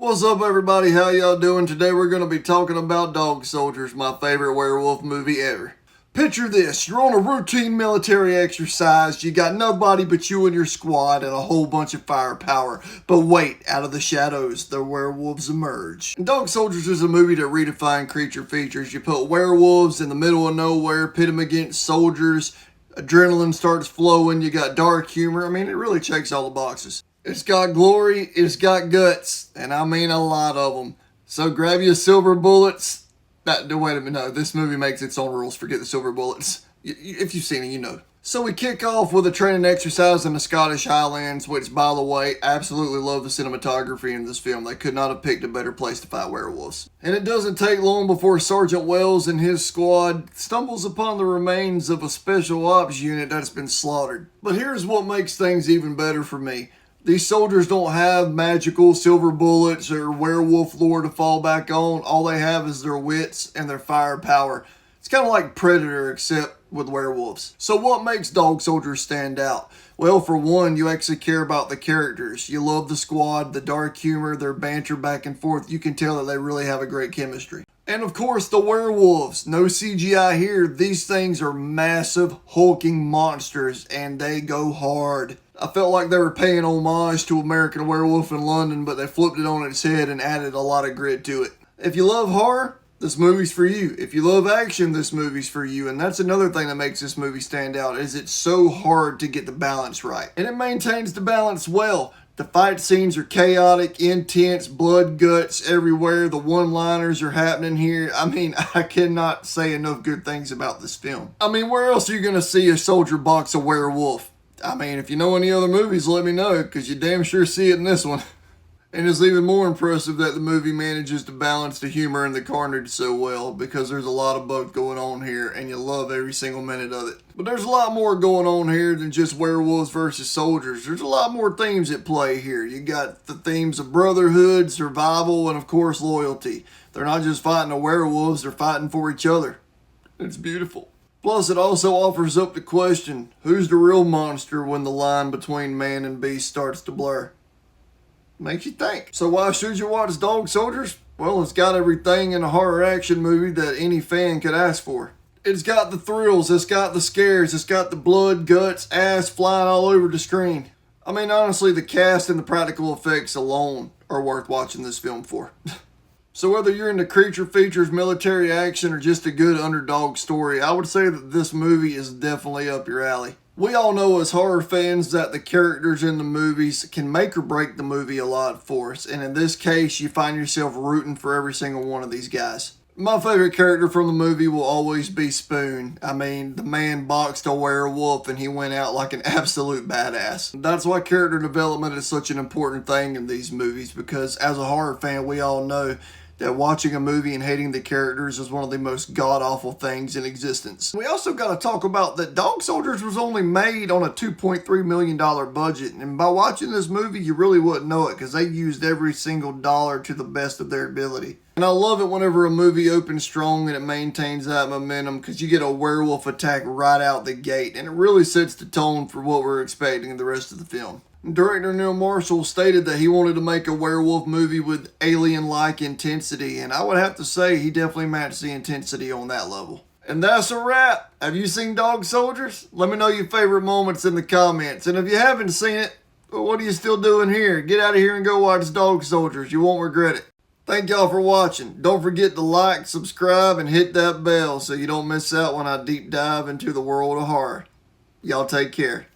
What's up, everybody? How y'all doing? Today we're going to be talking about Dog Soldiers, my favorite werewolf movie ever. Picture this, you're on a routine military exercise, you got nobody but you and your squad and a whole bunch of firepower. But wait, out of the shadows, the werewolves emerge. And Dog Soldiers is a movie that redefined creature features. You put werewolves in the middle of nowhere, pit them against soldiers, adrenaline starts flowing, you got dark humor. I mean, it really checks all the boxes. It's got glory, it's got guts, and I mean a lot of them. So grab your silver bullets. Wait a minute, no, this movie makes its own rules. Forget the silver bullets. If you've seen it, you know. So we kick off with a training exercise in the Scottish Highlands, which, by the way, absolutely love the cinematography in this film. They could not have picked a better place to fight werewolves. And it doesn't take long before Sergeant Wells and his squad stumbles upon the remains of a special ops unit that's been slaughtered. But here's what makes things even better for me. These soldiers don't have magical silver bullets or werewolf lore to fall back on. All they have is their wits and their firepower. It's kind of like Predator, except with werewolves. So what makes Dog Soldiers stand out? Well, for one, you actually care about the characters. You love the squad, the dark humor, their banter back and forth. You can tell that they really have a great chemistry. And of course, the werewolves. No CGI here. These things are massive, hulking monsters, and they go hard. I felt like they were paying homage to American Werewolf in London, but they flipped it on its head and added a lot of grit to it. If you love horror, this movie's for you. If you love action, this movie's for you. And that's another thing that makes this movie stand out, is it's so hard to get the balance right. And it maintains the balance well. The fight scenes are chaotic, intense, blood guts everywhere. The one-liners are happening here. I mean, I cannot say enough good things about this film. I mean, where else are you going to see a soldier box a werewolf? I mean, if you know any other movies, let me know, because you damn sure see it in this one. And it's even more impressive that the movie manages to balance the humor and the carnage so well, because there's a lot of both going on here, and you love every single minute of it. But there's a lot more going on here than just werewolves versus soldiers. There's a lot more themes at play here. You got the themes of brotherhood, survival, and of course loyalty. They're not just fighting the werewolves, they're fighting for each other. It's beautiful. Plus, it also offers up the question, who's the real monster when the line between man and beast starts to blur? Makes you think. So why should you watch Dog Soldiers? Well, it's got everything in a horror action movie that any fan could ask for. It's got the thrills, it's got the scares, it's got the blood, guts, ass flying all over the screen. I mean, honestly, the cast and the practical effects alone are worth watching this film for. So whether you're into creature features, military action, or just a good underdog story, I would say that this movie is definitely up your alley. We all know as horror fans that the characters in the movies can make or break the movie a lot for us, and in this case, you find yourself rooting for every single one of these guys. My favorite character from the movie will always be Spoon. I mean, the man boxed a werewolf and he went out like an absolute badass. That's why character development is such an important thing in these movies, because as a horror fan, we all know that watching a movie and hating the characters is one of the most god-awful things in existence. We also got to talk about that Dog Soldiers was only made on a $2.3 million budget, and by watching this movie, you really wouldn't know it, because they used every single dollar to the best of their ability. And I love it whenever a movie opens strong and it maintains that momentum, because you get a werewolf attack right out the gate, and it really sets the tone for what we're expecting in the rest of the film. Director Neil Marshall stated that he wanted to make a werewolf movie with alien-like intensity, and I would have to say he definitely matched the intensity on that level. And that's a wrap. Have you seen Dog Soldiers? Let me know your favorite moments in the comments. And if you haven't seen it, well, what are you still doing here? Get out of here and go watch Dog Soldiers. You won't regret it. Thank y'all for watching. Don't forget to like, subscribe, and hit that bell so you don't miss out when I deep dive into the world of horror. Y'all take care.